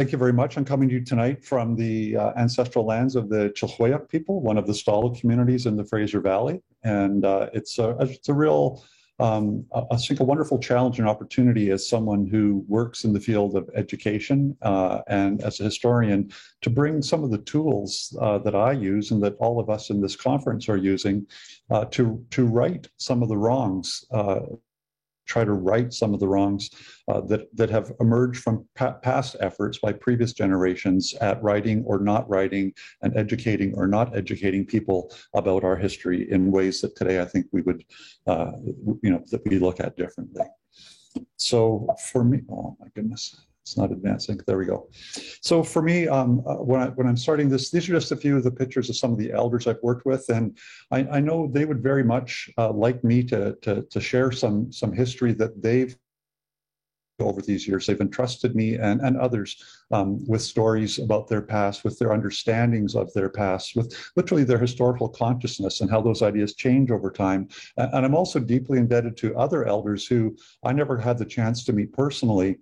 Thank you very much. I'm coming to you tonight from the ancestral lands of the Chilhuyuk people, one of the Stalo communities in the Fraser Valley. And it's a real, I think, a wonderful challenge and opportunity as someone who works in the field of education and as a historian to bring some of the tools that I use and that all of us in this conference are using to right some of the wrongs try to right some of the wrongs that have emerged from past efforts by previous generations at writing or not writing and educating or not educating people about our history in ways that today I think we would, that we look at differently. So for me, oh my goodness, it's not advancing. There we go. So for me, when I'm starting this, these are just a few of the pictures of some of the elders I've worked with, and I know they would very much like me to share some history that they've over these years. They've entrusted me and others with stories about their past, with their understandings of their past, with literally their historical consciousness and how those ideas change over time. And I'm also deeply indebted to other elders who I never had the chance to meet personally,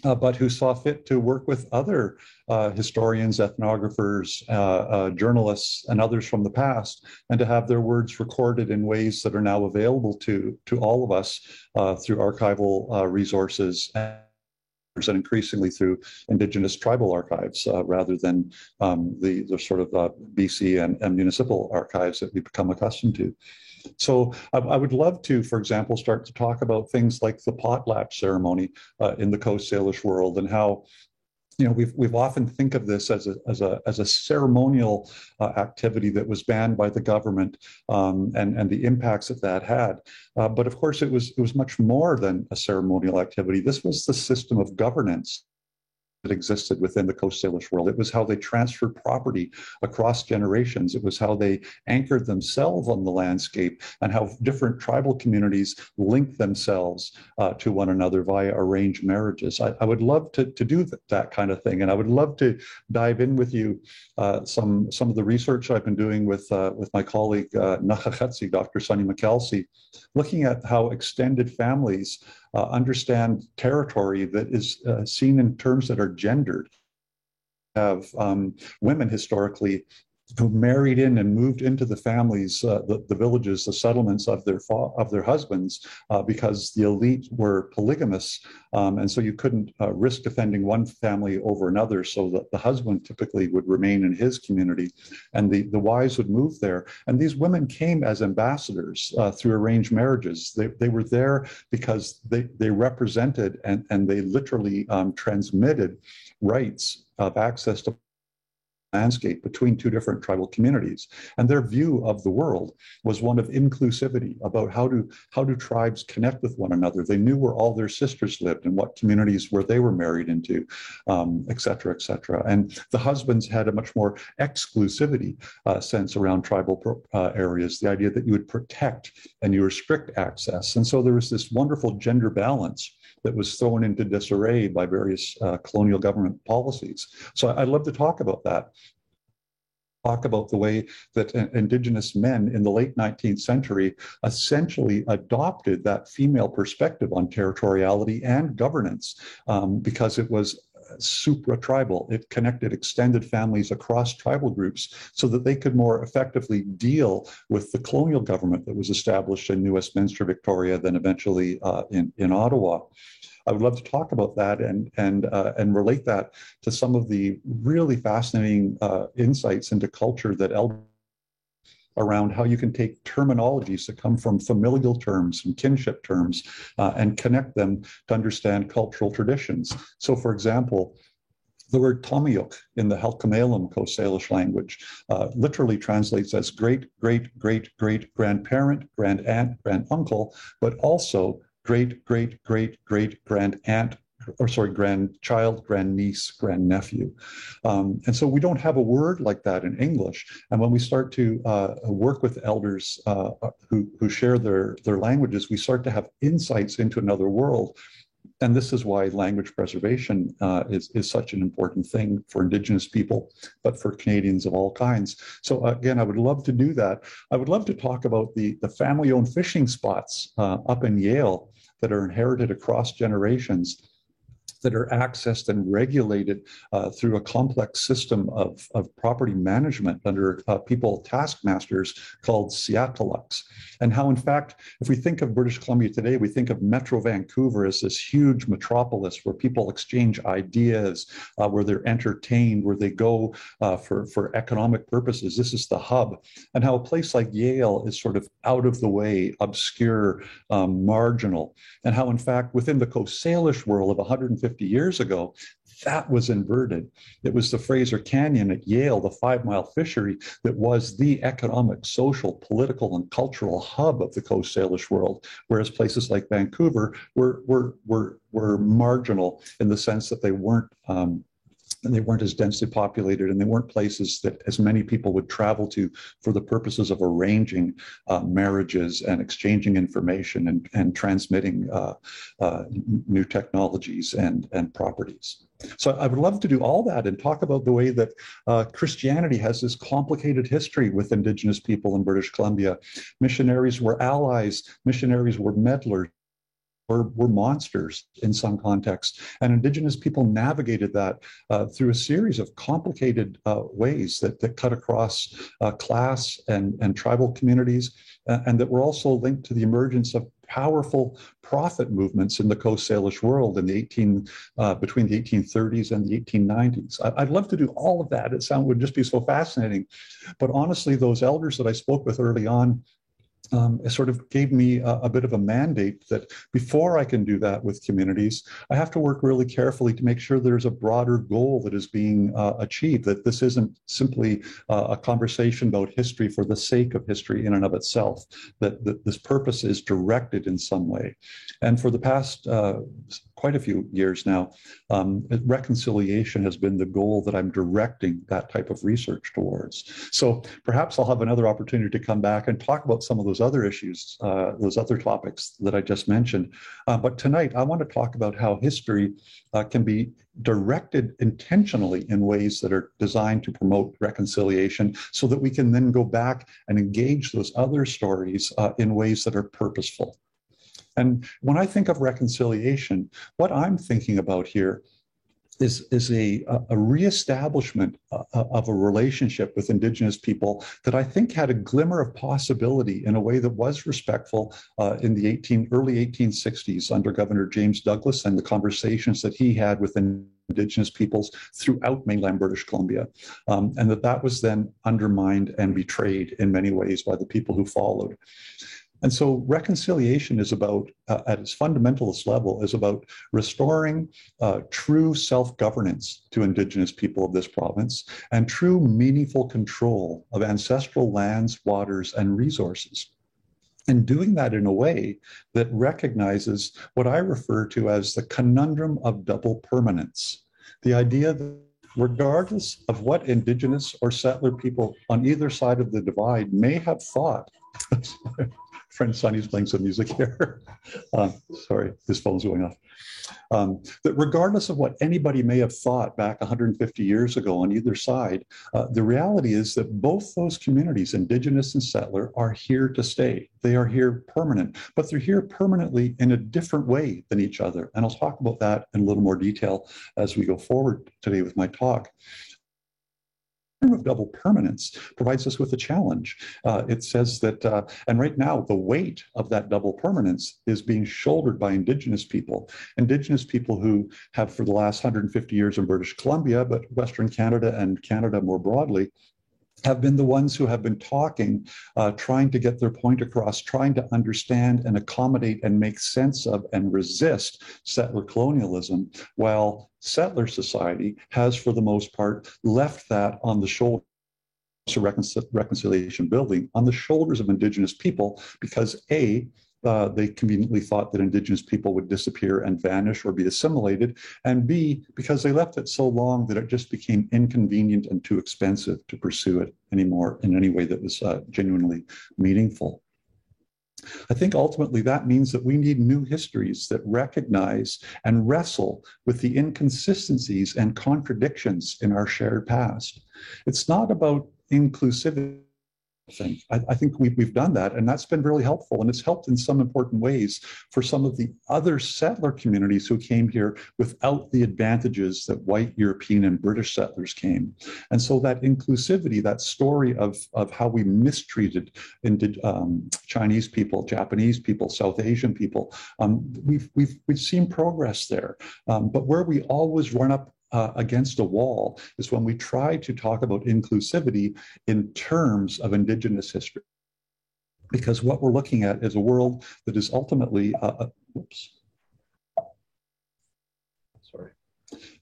but who saw fit to work with other historians, ethnographers, journalists, and others from the past, and to have their words recorded in ways that are now available to all of us through archival resources and increasingly through Indigenous tribal archives rather than the sort of BC and municipal archives that we've become accustomed to. So I would love to, for example, start to talk about things like the potlatch ceremony in the Coast Salish world, and how, you know, we've often think of this as a ceremonial activity that was banned by the government, and the impacts that had. But of course, it was much more than a ceremonial activity. This was the system of governance that existed within the Coast Salish world. It was how they transferred property across generations. It was how they anchored themselves on the landscape, and how different tribal communities linked themselves to one another via arranged marriages. I would love to do that kind of thing, and I would love to dive in with you some of the research I've been doing with my colleague Nakachetsi, Dr. Sunny McKelsey, looking at how extended families understand territory that is seen in terms that are gendered. Have women historically who married in and moved into the families, the villages, the settlements of their husbands, because the elite were polygamous, and so you couldn't risk defending one family over another. So that the husband typically would remain in his community, and the wives would move there. And these women came as ambassadors through arranged marriages. They were there because they represented and they literally transmitted rights of access to landscape between two different tribal communities. And their view of the world was one of inclusivity, about how do tribes connect with one another. They knew where all their sisters lived and what communities where they were married into, et cetera, et cetera. And the husbands had a much more exclusivity sense around tribal areas, the idea that you would protect and you restrict access. And so there was this wonderful gender balance that was thrown into disarray by various colonial government policies. So I'd love to talk about that. Talk about the way that Indigenous men in the late 19th century essentially adopted that female perspective on territoriality and governance, because it was supra-tribal. It connected extended families across tribal groups so that they could more effectively deal with the colonial government that was established in New Westminster, Victoria, then eventually in Ottawa. I would love to talk about that and relate that to some of the really fascinating insights into culture that around how you can take terminologies that come from familial terms and kinship terms and connect them to understand cultural traditions. So, for example, the word Tomiyuk in the Halkomelem Coast Salish language literally translates as great, great, great, great grandparent, grand aunt, grand uncle, but also great, great, great, great grand aunt, or sorry, grandchild, grandniece, grandnephew. And so we don't have a word like that in English. And when we start to work with elders who share their languages, we start to have insights into another world. And this is why language preservation is such an important thing for Indigenous people, but for Canadians of all kinds. So again, I would love to do that. I would love to talk about the family-owned fishing spots up in Yale that are inherited across generations. that are accessed and regulated through a complex system of property management under people taskmasters called Siakalaks. And how, in fact, if we think of British Columbia today, we think of Metro Vancouver as this huge metropolis where people exchange ideas, where they're entertained, where they go for economic purposes. This is the hub. And how a place like Yale is sort of out of the way, obscure, marginal. And how, in fact, within the Coast Salish world of 150 years ago, that was inverted. It was the Fraser Canyon at Yale, the 5-mile fishery, that was the economic, social, political, and cultural hub of the Coast Salish world, whereas places like Vancouver were marginal in the sense that they weren't as densely populated, and they weren't places that as many people would travel to for the purposes of arranging marriages and exchanging information and transmitting new technologies and properties. So I would love to do all that and talk about the way that Christianity has this complicated history with Indigenous people in British Columbia. Missionaries were allies, missionaries were meddlers, were monsters in some contexts. And Indigenous people navigated that through a series of complicated ways that cut across class and tribal communities, and that were also linked to the emergence of powerful prophet movements in the Coast Salish world in between the 1830s and the 1890s. I'd love to do all of that. It would just be so fascinating. But honestly, those elders that I spoke with early on, it sort of gave me a bit of a mandate that before I can do that with communities, I have to work really carefully to make sure there's a broader goal that is being achieved, that this isn't simply a conversation about history for the sake of history in and of itself, that this purpose is directed in some way. And for the past quite a few years now, reconciliation has been the goal that I'm directing that type of research towards. So perhaps I'll have another opportunity to come back and talk about some of those other issues, those other topics that I just mentioned. But tonight, I want to talk about how history can be directed intentionally in ways that are designed to promote reconciliation so that we can then go back and engage those other stories in ways that are purposeful. And when I think of reconciliation, what I'm thinking about here is a reestablishment of a relationship with Indigenous people that I think had a glimmer of possibility in a way that was respectful in the early 1860s under Governor James Douglas and the conversations that he had with Indigenous peoples throughout mainland British Columbia, and that was then undermined and betrayed in many ways by the people who followed. And so reconciliation is about, at its fundamentalist level, is about restoring true self-governance to Indigenous people of this province and true meaningful control of ancestral lands, waters, and resources. And doing that in a way that recognizes what I refer to as the conundrum of double permanence. The idea that regardless of what Indigenous or settler people on either side of the divide may have thought, friend Sonny's playing some music here. Sorry, his phone's going off. That regardless of what anybody may have thought back 150 years ago on either side, the reality is that both those communities, Indigenous and settler, are here to stay. They are here permanent, but they're here permanently in a different way than each other. And I'll talk about that in a little more detail as we go forward today with my talk. Of double permanence provides us with a challenge. It says that, and right now, the weight of that double permanence is being shouldered by Indigenous people who have, for the last 150 years in British Columbia, but Western Canada and Canada more broadly, have been the ones who have been talking, trying to get their point across, trying to understand and accommodate and make sense of and resist settler colonialism, while settler society has, for the most part, left that on the shoulders of reconciliation building, on the shoulders of Indigenous people, because A, they conveniently thought that Indigenous people would disappear and vanish or be assimilated, and B, because they left it so long that it just became inconvenient and too expensive to pursue it anymore in any way that was genuinely meaningful. I think ultimately that means that we need new histories that recognize and wrestle with the inconsistencies and contradictions in our shared past. It's not about inclusivity thing. I think we've done that, and that's been really helpful. And it's helped in some important ways for some of the other settler communities who came here without the advantages that white European and British settlers came. And so that inclusivity, that story of how we mistreated Chinese people, Japanese people, South Asian people, we've seen progress there. But where we always run up against a wall is when we try to talk about inclusivity in terms of Indigenous history. Because what we're looking at is a world that is ultimately, that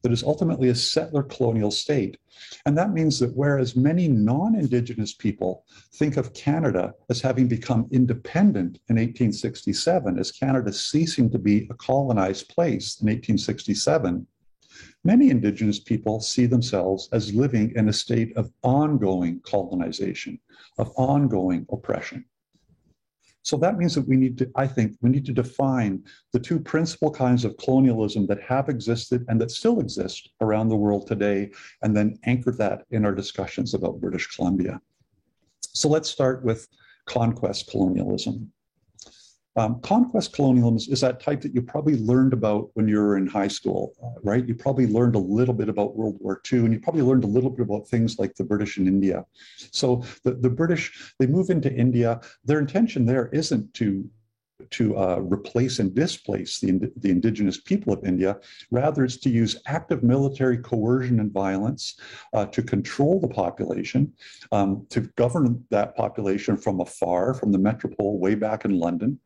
is ultimately a settler colonial state. And that means that whereas many non-Indigenous people think of Canada as having become independent in 1867, as Canada ceasing to be a colonized place in 1867, many Indigenous people see themselves as living in a state of ongoing colonization, of ongoing oppression. So that means that we need to, I think, we need to define the two principal kinds of colonialism that have existed and that still exist around the world today, and then anchor that in our discussions about British Columbia. So let's start with conquest colonialism. Conquest colonialism is that type that you probably learned about when you were in high school, right? You probably learned a little bit about World War II, and you probably learned a little bit about things like the British in India. So the British, they move into India. Their intention there isn't to replace and displace the indigenous people of India. Rather, it's to use active military coercion and violence to control the population, to govern that population from afar, from the metropole way back in London,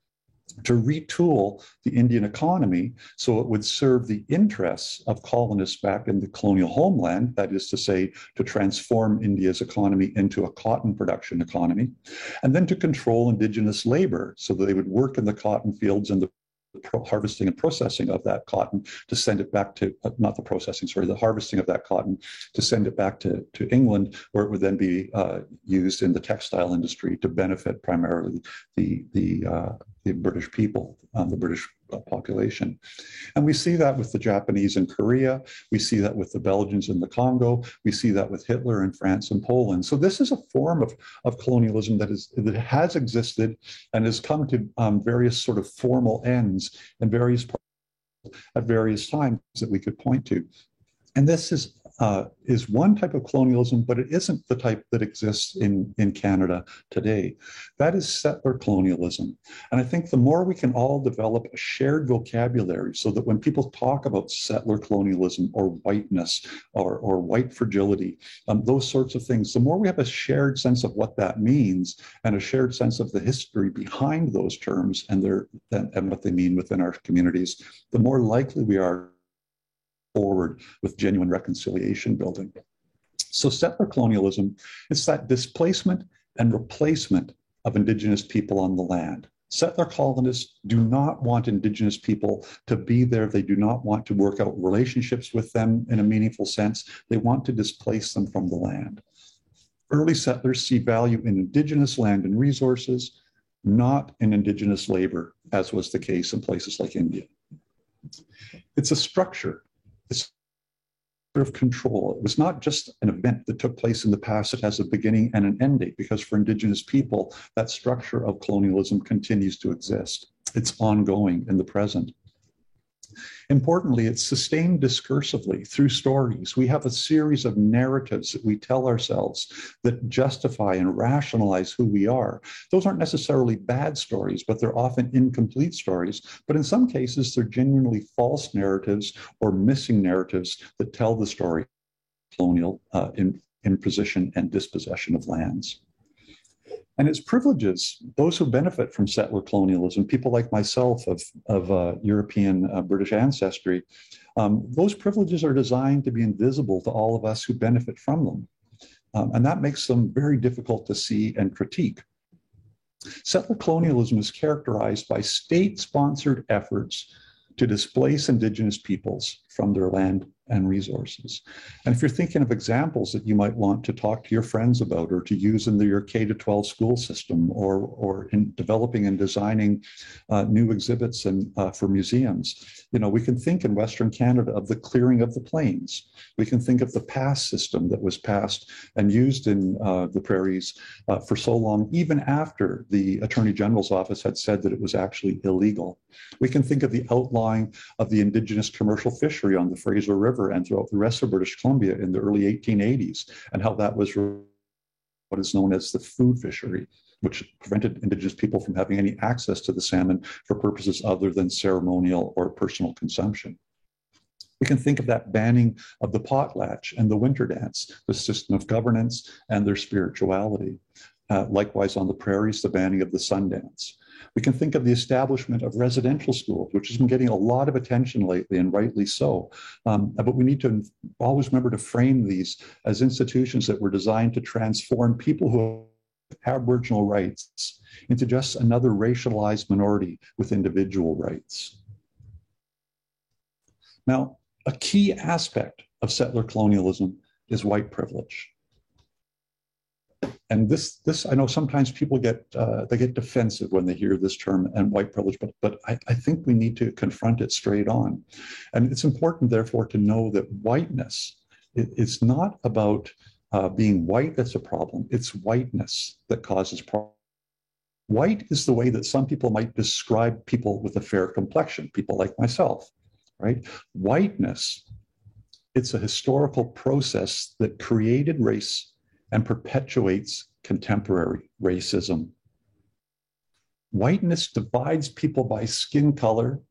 to retool the Indian economy so it would serve the interests of colonists back in the colonial homeland, that is to say, to transform India's economy into a cotton production economy, and then to control indigenous labor so that they would work in the cotton fields and the harvesting and processing of that cotton to send it back to, not the processing, sorry, the harvesting of that cotton to send it back to England, where it would then be used in the textile industry to benefit primarily the British people, the British population. And we see that with the Japanese in Korea. We see that with the Belgians in the Congo. We see that with Hitler in France and Poland. So this is a form of colonialism that has existed and has come to various sort of formal ends and at various times that we could point to. And this is one type of colonialism, but it isn't the type that exists in Canada today. That is settler colonialism. And I think the more we can all develop a shared vocabulary so that when people talk about settler colonialism or whiteness or white fragility, those sorts of things, the more we have a shared sense of what that means and a shared sense of the history behind those terms and what they mean within our communities, the more likely we are forward with genuine reconciliation building. So settler colonialism is that displacement and replacement of Indigenous people on the land. Settler colonists do not want Indigenous people to be there. They do not want to work out relationships with them in a meaningful sense. They want to displace them from the land. Early settlers see value in Indigenous land and resources, not in Indigenous labor, as was the case in places like India. It's a structure. It's of control. It was not just an event that took place in the past. It has a beginning and an end date, because for Indigenous people, that structure of colonialism continues to exist. It's ongoing in the present. Importantly, it's sustained discursively through stories. We have a series of narratives that we tell ourselves that justify and rationalize who we are. Those aren't necessarily bad stories, but they're often incomplete stories. But in some cases, they're genuinely false narratives or missing narratives that tell the story of colonial imposition and dispossession of lands. And its privileges, those who benefit from settler colonialism, people like myself of European British ancestry, those privileges are designed to be invisible to all of us who benefit from them. And that makes them very difficult to see and critique. Settler colonialism is characterized by state-sponsored efforts to displace Indigenous peoples from their land and resources. And if you're thinking of examples that you might want to talk to your friends about or to use in your K to 12 school system or in developing and designing new exhibits and for museums, we can think in Western Canada of the clearing of the plains. We can think of the pass system that was passed and used in the prairies for so long, even after the Attorney General's office had said that it was actually illegal. We can think of the outlawing of the Indigenous commercial fishery on the Fraser River and throughout the rest of British Columbia in the early 1880s, and how that was what is known as the food fishery, which prevented Indigenous people from having any access to the salmon for purposes other than ceremonial or personal consumption. We can think of that banning of the potlatch and the winter dance, the system of governance and their spirituality. Likewise, on the prairies, the banning of the Sundance. We can think of the establishment of residential schools, which has been getting a lot of attention lately, and rightly so. But we need to always remember to frame these as institutions that were designed to transform people who have Aboriginal rights into just another racialized minority with individual rights. Now, a key aspect of settler colonialism is white privilege. And this I know sometimes people get defensive when they hear this term and white privilege, but I think we need to confront it straight on. And it's important, therefore, to know that whiteness is not about being white that's a problem. It's whiteness that causes problems. White is the way that some people might describe people with a fair complexion, people like myself, right? Whiteness, it's a historical process that created race and perpetuates contemporary racism. Whiteness divides people by skin color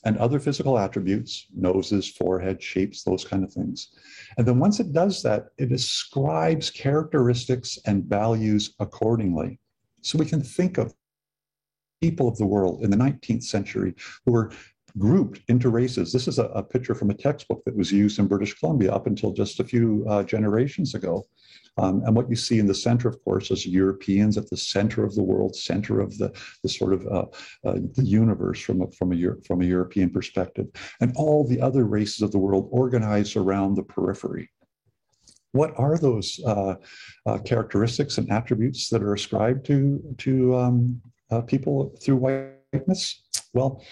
and other physical attributes, noses, forehead, shapes, those kind of things. And then once it does that, it ascribes characteristics and values accordingly. So we can think of people of the world in the 19th century who were grouped into races. This is a picture from a textbook that was used in British Columbia up until just a few generations ago. And what you see in the center, of course, is Europeans at the center of the world, center of the sort of the universe from a European perspective, and all the other races of the world organized around the periphery. What are those characteristics and attributes that are ascribed to people through whiteness? Well,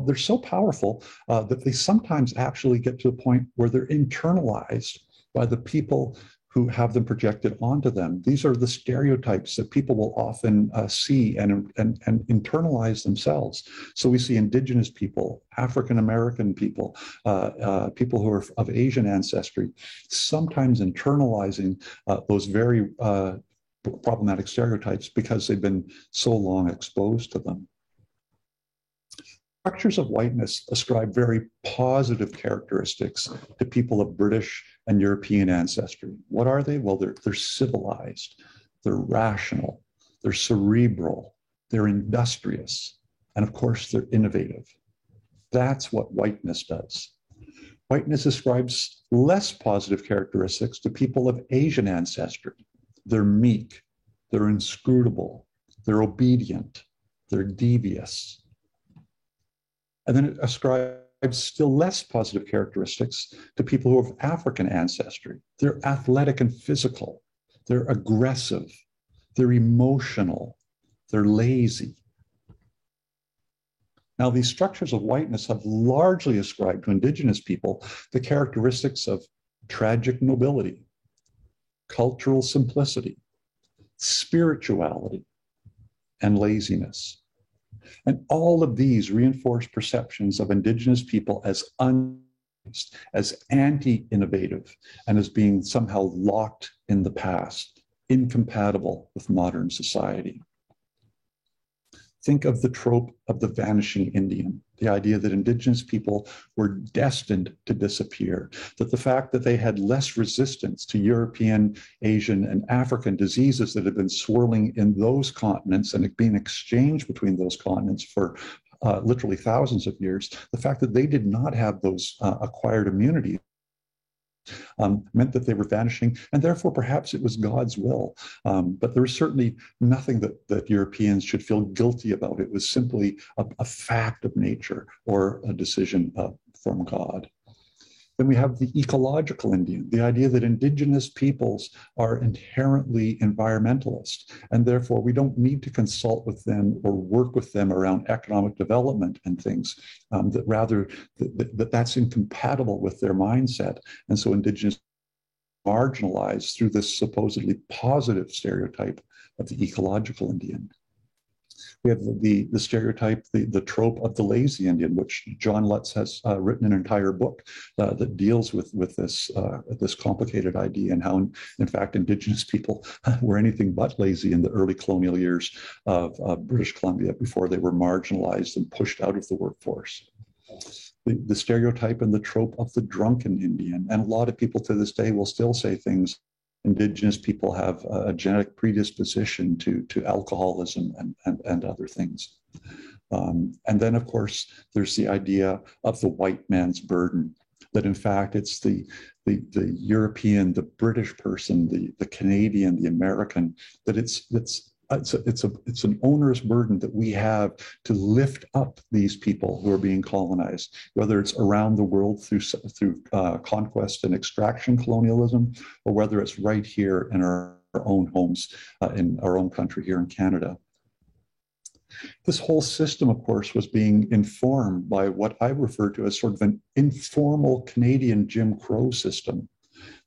they're so powerful that they sometimes actually get to a point where they're internalized by the people who have them projected onto them. These are the stereotypes that people will often see and internalize themselves. So we see Indigenous people, African American people, people who are of Asian ancestry, sometimes internalizing those very problematic stereotypes because they've been so long exposed to them. Structures of whiteness ascribe very positive characteristics to people of British and European ancestry. What are they? Well, they're civilized, they're rational, they're cerebral, they're industrious, and of course, they're innovative. That's what whiteness does. Whiteness ascribes less positive characteristics to people of Asian ancestry. They're meek, they're inscrutable, they're obedient, they're devious. And then it ascribes still less positive characteristics to people who have African ancestry. They're athletic and physical. They're aggressive. They're emotional. They're lazy. Now, these structures of whiteness have largely ascribed to Indigenous people the characteristics of tragic nobility, cultural simplicity, spirituality, and laziness. And all of these reinforce perceptions of Indigenous people as as anti-innovative, and as being somehow locked in the past, incompatible with modern society. Think of the trope of the vanishing Indian, the idea that Indigenous people were destined to disappear, that the fact that they had less resistance to European, Asian, and African diseases that had been swirling in those continents and being exchanged between those continents for literally thousands of years, the fact that they did not have those acquired immunities meant that they were vanishing, and therefore perhaps it was God's will. But there was certainly nothing that Europeans should feel guilty about. It was simply a fact of nature or a decision from God. Then we have the ecological Indian, the idea that indigenous peoples are inherently environmentalist, and therefore we don't need to consult with them or work with them around economic development and things, that rather that's incompatible with their mindset. And so indigenous marginalized through this supposedly positive stereotype of the ecological Indian. We have the stereotype, the trope of the lazy Indian, which John Lutz has written an entire book that deals with this complicated idea, and how, in fact, indigenous people were anything but lazy in the early colonial years of British Columbia before they were marginalized and pushed out of the workforce. The stereotype and the trope of the drunken Indian, and a lot of people to this day will still say things. Indigenous people have a genetic predisposition to alcoholism and other things. And then, of course, there's the idea of the white man's burden, that in fact it's the European, the British person, the Canadian, the American, that it's an onerous burden that we have to lift up these people who are being colonized, whether it's around the world through conquest and extraction colonialism, or whether it's right here in our own homes, in our own country here in Canada. This whole system, of course, was being informed by what I refer to as sort of an informal Canadian Jim Crow system.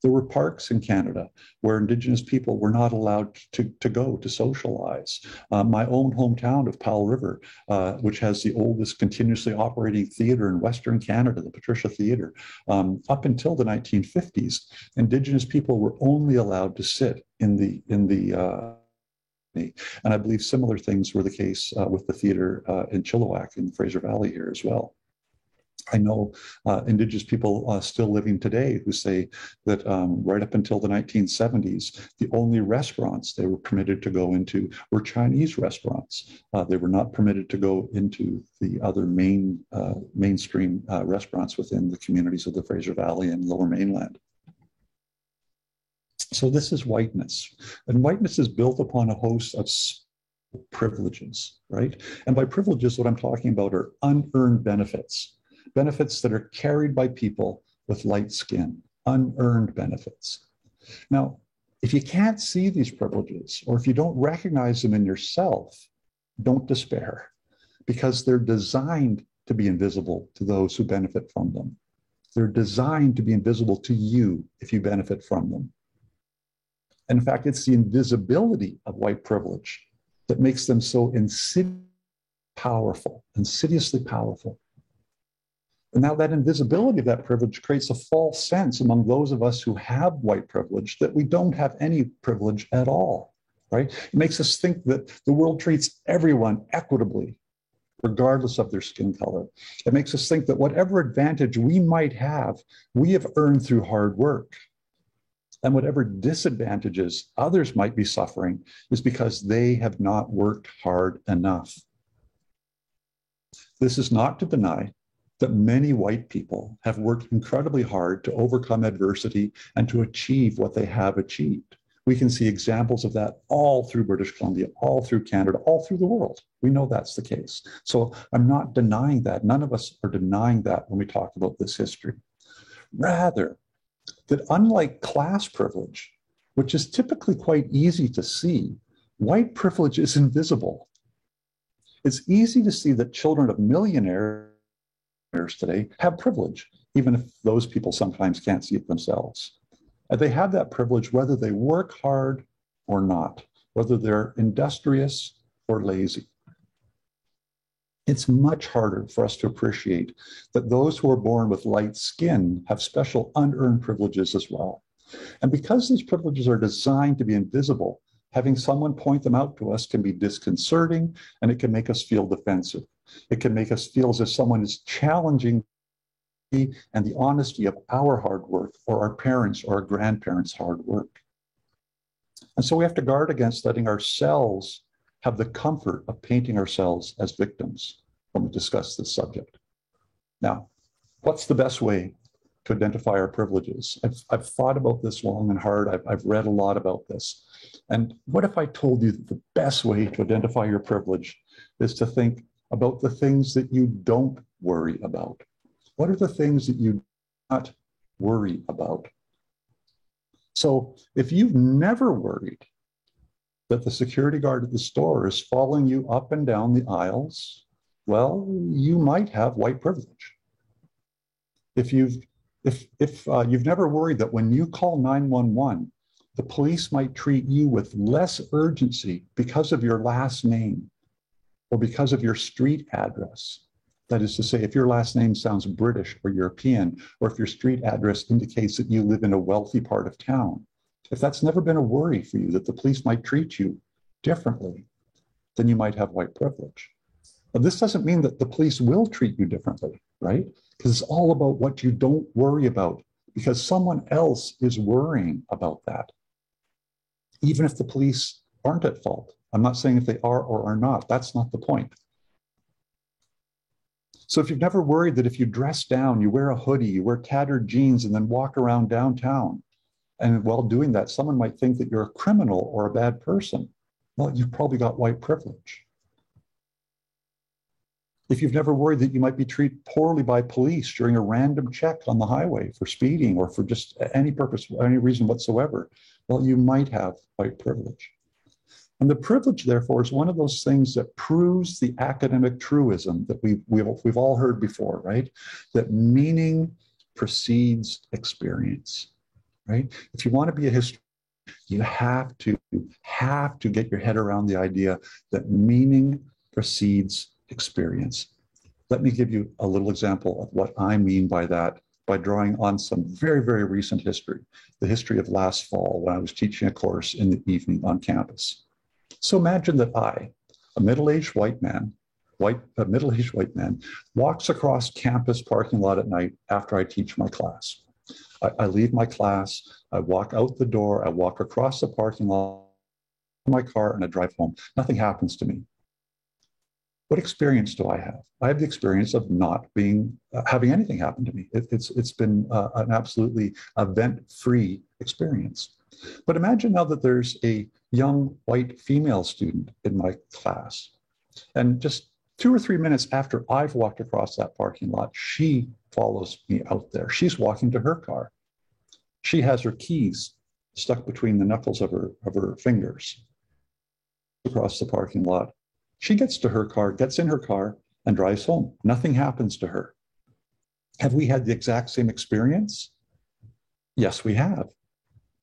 There were parks in Canada where Indigenous people were not allowed to go to socialize. My own hometown of Powell River, which has the oldest continuously operating theater in Western Canada, the Patricia Theater, up until the 1950s, Indigenous people were only allowed to sit in the and I believe similar things were the case with the theater in Chilliwack in the Fraser Valley here as well. I know Indigenous people still living today who say that right up until the 1970s, the only restaurants they were permitted to go into were Chinese restaurants. They were not permitted to go into the other mainstream restaurants within the communities of the Fraser Valley and Lower Mainland. So this is whiteness. And whiteness is built upon a host of privileges, right? And by privileges, what I'm talking about are unearned benefits. Benefits that are carried by people with light skin, unearned benefits. Now, if you can't see these privileges, or if you don't recognize them in yourself, don't despair, because they're designed to be invisible to those who benefit from them. They're designed to be invisible to you if you benefit from them. And in fact, it's the invisibility of white privilege that makes them so insidiously powerful. And now that invisibility of that privilege creates a false sense among those of us who have white privilege that we don't have any privilege at all, right? It makes us think that the world treats everyone equitably, regardless of their skin color. It makes us think that whatever advantage we might have, we have earned through hard work. And whatever disadvantages others might be suffering is because they have not worked hard enough. This is not to deny that many white people have worked incredibly hard to overcome adversity and to achieve what they have achieved. We can see examples of that all through British Columbia, all through Canada, all through the world. We know that's the case. So I'm not denying that. None of us are denying that when we talk about this history. Rather, that unlike class privilege, which is typically quite easy to see, white privilege is invisible. It's easy to see that children of millionaires today have privilege, even if those people sometimes can't see it themselves. And they have that privilege whether they work hard or not, whether they're industrious or lazy. It's much harder for us to appreciate that those who are born with light skin have special unearned privileges as well. And because these privileges are designed to be invisible, having someone point them out to us can be disconcerting, and it can make us feel defensive. It can make us feel as if someone is challenging and the honesty of our hard work, or our parents' or our grandparents' hard work. And so we have to guard against letting ourselves have the comfort of painting ourselves as victims when we discuss this subject. Now, what's the best way to identify our privileges? I've thought about this long and hard. I've read a lot about this. And what if I told you that the best way to identify your privilege is to think about the things that you don't worry about? What are the things that you do not worry about. So if you've never worried that the security guard at the store is following you up and down the aisles, well, you might have white privilege. If you've never worried that when you call 911, the police might treat you with less urgency because of your last name or because of your street address. That is to say, if your last name sounds British or European, or if your street address indicates that you live in a wealthy part of town, if that's never been a worry for you, that the police might treat you differently, then you might have white privilege. Now, this doesn't mean that the police will treat you differently, right? Because it's all about what you don't worry about, because someone else is worrying about that. Even if the police aren't at fault. I'm not saying if they are or are not. That's not the point. So if you've never worried that if you dress down, you wear a hoodie, you wear tattered jeans, and then walk around downtown, and while doing that, someone might think that you're a criminal or a bad person, well, you've probably got white privilege. If you've never worried that you might be treated poorly by police during a random check on the highway for speeding or for just any purpose, any reason whatsoever, well, you might have white privilege. And the privilege, therefore, is one of those things that proves the academic truism that we've all heard before, right? That meaning precedes experience, right? If you want to be a historian, you have to get your head around the idea that meaning precedes experience. Let me give you a little example of what I mean by that by drawing on some very, very recent history, the history of last fall when I was teaching a course in the evening on campus. So imagine that I, a middle-aged white man, walks across campus parking lot at night after I teach my class. I leave my class, I walk out the door, I walk across the parking lot in my car, and I drive home. Nothing happens to me. What experience do I have? I have the experience of not having anything happen to me. It's been an absolutely event-free experience. But imagine now that there's a young white female student in my class, and just 2 or 3 minutes after I've walked across that parking lot, she follows me out there. She's walking to her car. She has her keys stuck between the knuckles of her fingers across the parking lot. She gets to her car, gets in her car, and drives home. Nothing happens to her. Have we had the exact same experience? Yes, we have.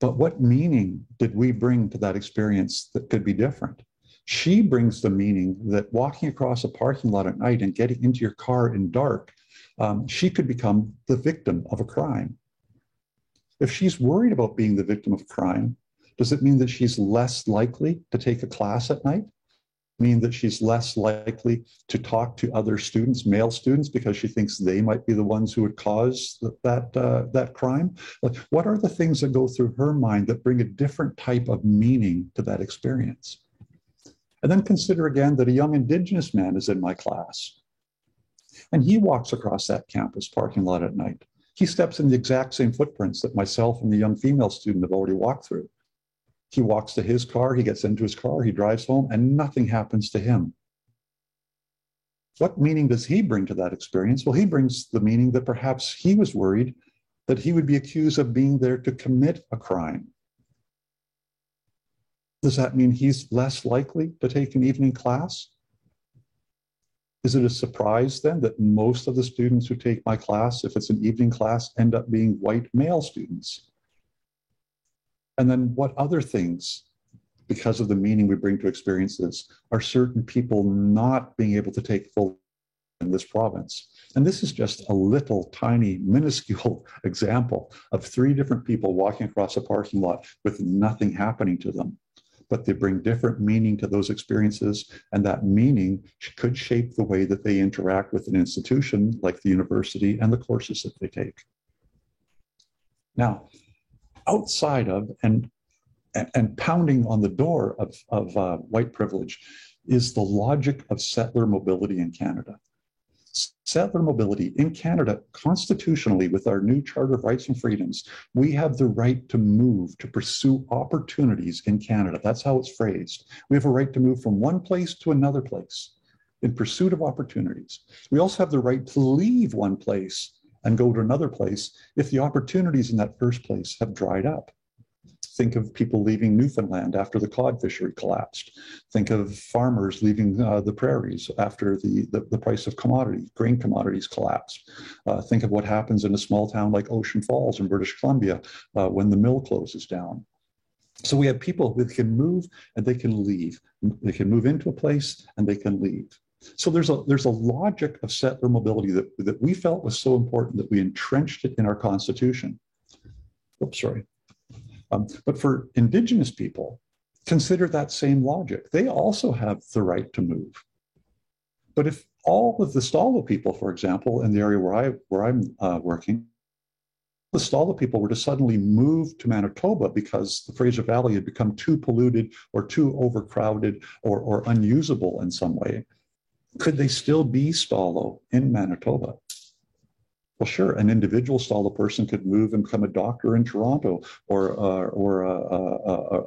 But what meaning did we bring to that experience that could be different? She brings the meaning that walking across a parking lot at night and getting into your car in dark, she could become the victim of a crime. If she's worried about being the victim of crime, does it mean that she's less likely to take a class at night? Mean that she's less likely to talk to other students, male students, because she thinks they might be the ones who would cause that crime? Like, what are the things that go through her mind that bring a different type of meaning to that experience? And then consider again that a young Indigenous man is in my class, and he walks across that campus parking lot at night. He steps in the exact same footprints that myself and the young female student have already walked through. He walks to his car, he gets into his car, he drives home, and nothing happens to him. What meaning does he bring to that experience? Well, he brings the meaning that perhaps he was worried that he would be accused of being there to commit a crime. Does that mean he's less likely to take an evening class? Is it a surprise then that most of the students who take my class, if it's an evening class, end up being white male students? And then what other things, because of the meaning we bring to experiences, are certain people not being able to take full in this province? And this is just a little tiny, minuscule example of 3 different people walking across a parking lot with nothing happening to them. But they bring different meaning to those experiences, and that meaning could shape the way that they interact with an institution like the university and the courses that they take. Now, outside of and pounding on the door of white privilege is the logic of settler mobility in Canada. Settler mobility in Canada, constitutionally, with our new Charter of Rights and Freedoms, we have the right to move, to pursue opportunities in Canada. That's how it's phrased. We have a right to move from one place to another place in pursuit of opportunities. We also have the right to leave one place and go to another place if the opportunities in that first place have dried up. Think of people leaving Newfoundland after the cod fishery collapsed. Think of farmers leaving the prairies after the price of grain commodities collapsed. Think of what happens in a small town like Ocean Falls in British Columbia when the mill closes down. So we have people who can move and they can leave. They can move into a place and they can leave. So there's a logic of settler mobility that we felt was so important that we entrenched it in our Constitution. Oops, sorry. But for Indigenous people, consider that same logic. They also have the right to move. But if all of the Stalo people, for example, in the area where I'm working, the Stalo people were to suddenly move to Manitoba because the Fraser Valley had become too polluted or too overcrowded or unusable in some way, could they still be Stalo in Manitoba? Well, sure, an individual Stalo person could move and become a doctor in Toronto, or a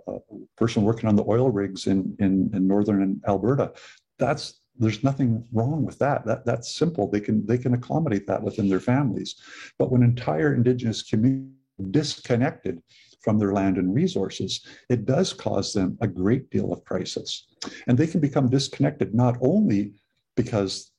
person working on the oil rigs in northern Alberta. There's nothing wrong with that. That's simple. They can accommodate that within their families. But when entire Indigenous communities are disconnected from their land and resources, it does cause them a great deal of crisis. And they can become disconnected not only because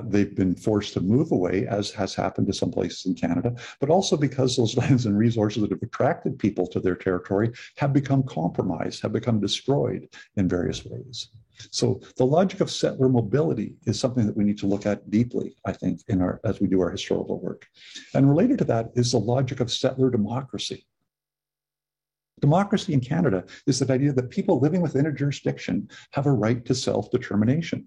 they've been forced to move away, as has happened to some places in Canada, but also because those lands and resources that have attracted people to their territory have become compromised, have become destroyed in various ways. So the logic of settler mobility is something that we need to look at deeply, I think, as we do our historical work. And related to that is the logic of settler democracy. Democracy in Canada is the idea that people living within a jurisdiction have a right to self-determination.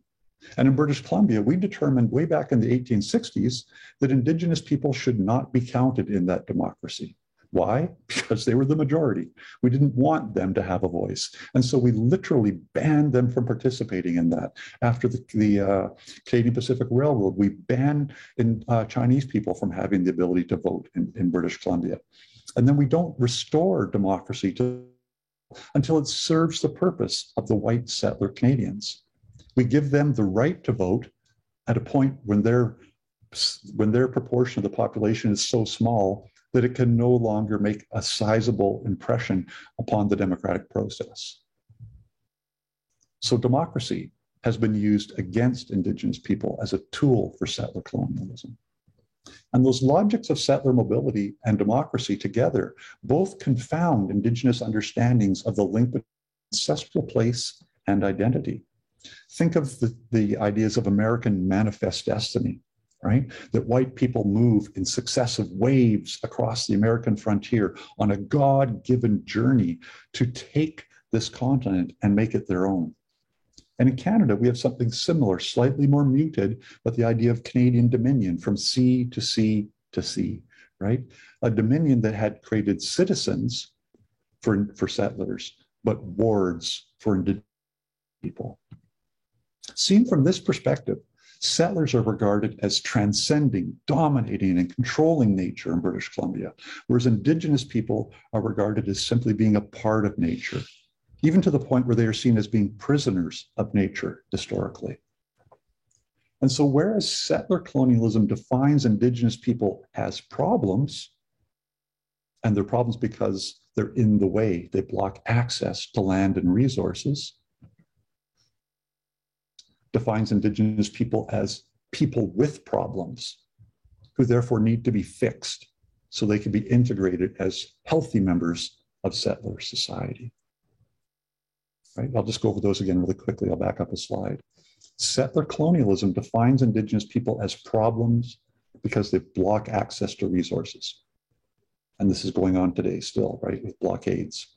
And in British Columbia, we determined way back in the 1860s that Indigenous people should not be counted in that democracy. Why? Because they were the majority. We didn't want them to have a voice. And so we literally banned them from participating in that. After the Canadian Pacific Railroad, we banned Chinese people from having the ability to vote in British Columbia. And then we don't restore democracy until it serves the purpose of the white settler Canadians. We give them the right to vote at a point when their proportion of the population is so small that it can no longer make a sizable impression upon the democratic process. So democracy has been used against Indigenous people as a tool for settler colonialism. And those logics of settler mobility and democracy together both confound Indigenous understandings of the link between ancestral place and identity. Think of the ideas of American manifest destiny, right? That white people move in successive waves across the American frontier on a God-given journey to take this continent and make it their own. And in Canada, we have something similar, slightly more muted, but the idea of Canadian dominion from sea to sea to sea, right? A dominion that had created citizens for settlers, but wards for Indigenous people. Seen from this perspective, settlers are regarded as transcending, dominating, and controlling nature in British Columbia, whereas Indigenous people are regarded as simply being a part of nature, even to the point where they are seen as being prisoners of nature historically. And so whereas settler colonialism defines Indigenous people as problems, and they're problems because they're in the way, they block access to land and resources, defines Indigenous people as people with problems who therefore need to be fixed so they can be integrated as healthy members of settler society. Right? I'll just go over those again really quickly. I'll back up a slide. Settler colonialism defines Indigenous people as problems because they block access to resources. And this is going on today still, right, with blockades.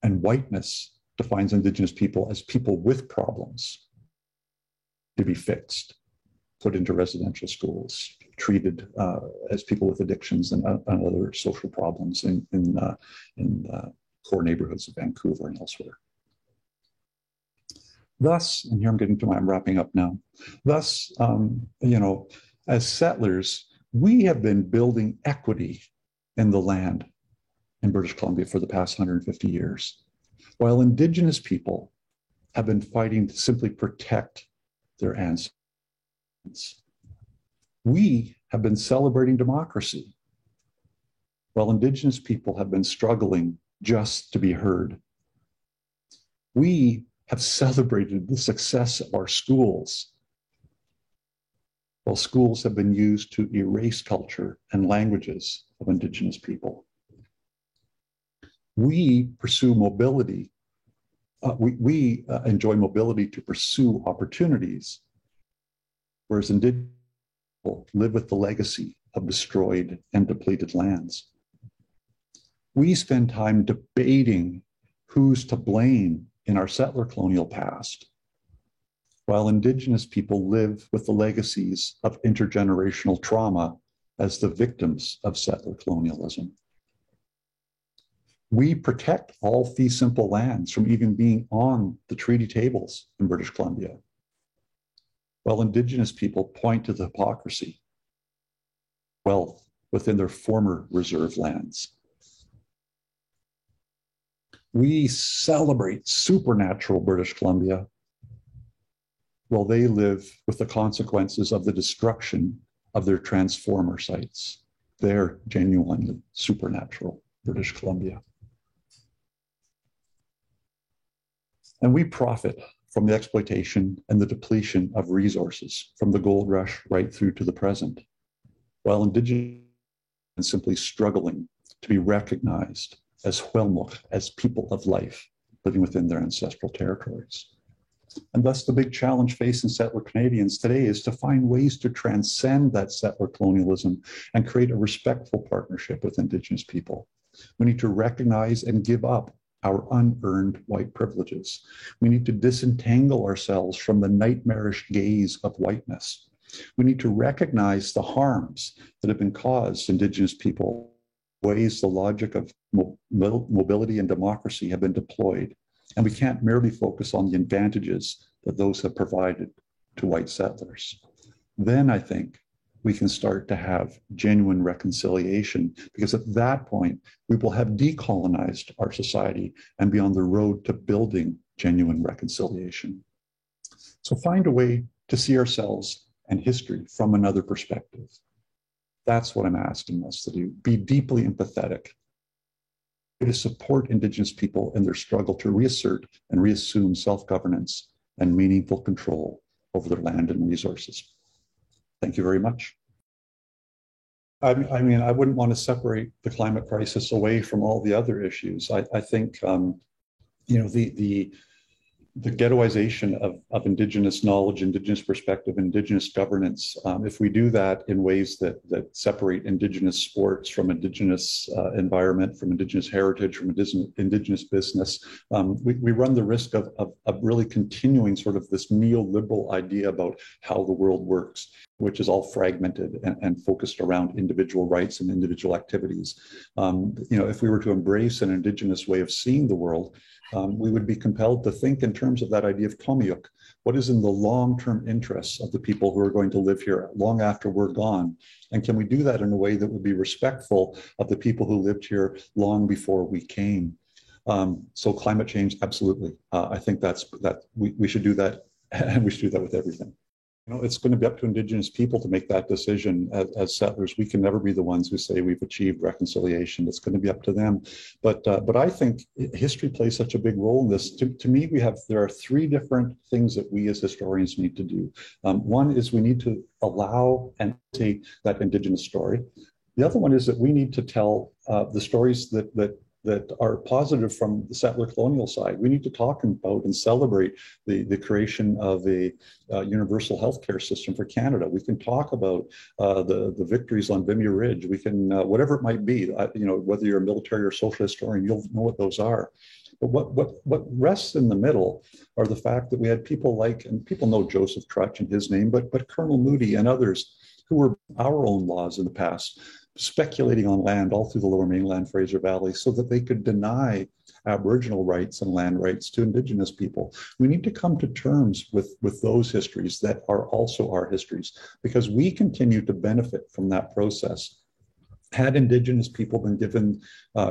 And whiteness defines Indigenous people as people with problems to be fixed, put into residential schools, treated as people with addictions and other social problems in core neighborhoods of Vancouver and elsewhere. Thus, and here I'm wrapping up now. Thus, as settlers, we have been building equity in the land in British Columbia for the past 150 years, while Indigenous people have been fighting to simply protect their ancestors. We have been celebrating democracy, while Indigenous people have been struggling just to be heard. We have celebrated the success of our schools, while schools have been used to erase culture and languages of Indigenous people. We pursue mobility. We enjoy mobility to pursue opportunities, whereas Indigenous people live with the legacy of destroyed and depleted lands. We spend time debating who's to blame in our settler colonial past, while Indigenous people live with the legacies of intergenerational trauma as the victims of settler colonialism. We protect all fee simple lands from even being on the treaty tables in British Columbia, while Indigenous people point to the hypocrisy, wealth within their former reserve lands. We celebrate supernatural British Columbia, while they live with the consequences of the destruction of their transformer sites. They're genuinely supernatural British Columbia. And we profit from the exploitation and the depletion of resources from the gold rush right through to the present, while Indigenous are simply struggling to be recognized as Huelmuk, as people of life living within their ancestral territories. And thus the big challenge facing settler Canadians today is to find ways to transcend that settler colonialism and create a respectful partnership with Indigenous people. We need to recognize and give up our unearned white privileges. We need to disentangle ourselves from the nightmarish gaze of whiteness. We need to recognize the harms that have been caused Indigenous people, ways the logic of mobility and democracy have been deployed. And we can't merely focus on the advantages that those have provided to white settlers. Then I think we can start to have genuine reconciliation, because at that point, we will have decolonized our society and be on the road to building genuine reconciliation. So find a way to see ourselves and history from another perspective. That's what I'm asking us to do. Be deeply empathetic, to support Indigenous people in their struggle to reassert and reassume self-governance and meaningful control over their land and resources. Thank you very much. I mean, I wouldn't want to separate the climate crisis away from all the other issues. I think, you know, the ghettoization of Indigenous knowledge, Indigenous perspective, Indigenous governance, if we do that in ways that separate Indigenous sports from Indigenous environment, from Indigenous heritage, from Indigenous business, we run the risk of really continuing sort of this neoliberal idea about how the world works, which is all fragmented and focused around individual rights and individual activities. You know, if we were to embrace an Indigenous way of seeing the world, we would be compelled to think in terms of that idea of Tomiyuk. What is in the long-term interests of the people who are going to live here long after we're gone? And can we do that in a way that would be respectful of the people who lived here long before we came? So climate change, absolutely. I think we should do that, and we should do that with everything. You know, it's going to be up to Indigenous people to make that decision. As settlers, we can never be the ones who say we've achieved reconciliation. It's going to be up to them. But I think history plays such a big role in this. To me, there are three different things that we as historians need to do. One is we need to allow and take that Indigenous story. The other one is that we need to tell the stories that are positive from the settler colonial side. We need to talk about and celebrate the creation of a universal healthcare system for Canada. We can talk about the victories on Vimy Ridge. We can, whatever it might be, you know, whether you're a military or social historian, you'll know what those are. But what rests in the middle are the fact that we had people like, and people know Joseph Trutch and his name, but Colonel Moody and others who were our own laws in the past, speculating on land all through the Lower Mainland, Fraser Valley, so that they could deny Aboriginal rights and land rights to Indigenous people. We need to come to terms with those histories that are also our histories, because we continue to benefit from that process. Had Indigenous people been given,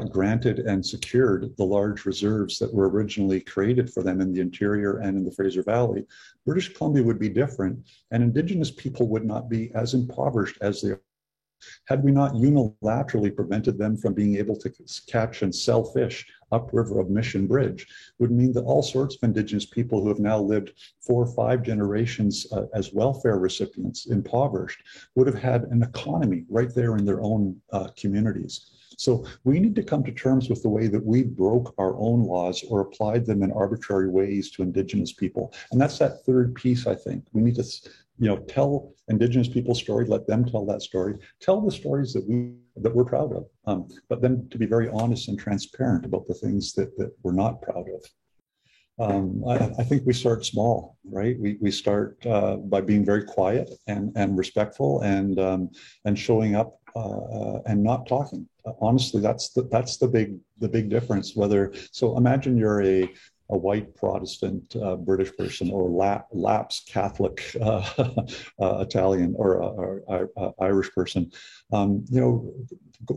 granted and secured the large reserves that were originally created for them in the interior and in the Fraser Valley, British Columbia would be different, and Indigenous people would not be as impoverished as they are Had we not unilaterally prevented them from being able to catch and sell fish upriver of Mission Bridge, would mean that all sorts of Indigenous people who have now lived 4 or 5 generations as welfare recipients, impoverished, would have had an economy right there in their own communities. So we need to come to terms with the way that we broke our own laws or applied them in arbitrary ways to Indigenous people. And that's that third piece, I think. We need to, tell Indigenous people's story, let them tell that story, tell the stories that we're proud of, but then to be very honest and transparent about the things that we're not proud of. I think we start small, right? We start by being very quiet and respectful and showing up and not talking. Honestly, that's the big difference. So imagine you're a white Protestant British person or lapsed Catholic Italian or Irish person.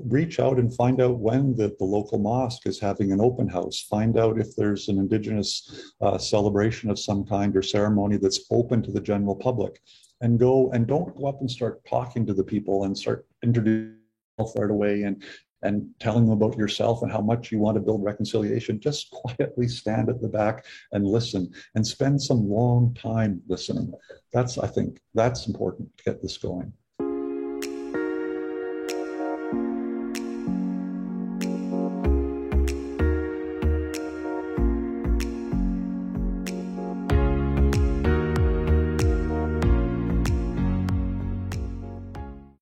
Reach out and find out when the local mosque is having an open house. Find out if there's an Indigenous celebration of some kind or ceremony that's open to the general public. And don't go up and start talking to the people and start introducing yourself right away and telling them about yourself and how much you want to build reconciliation. Just quietly stand at the back and listen and spend some long time listening. I think that's important to get this going.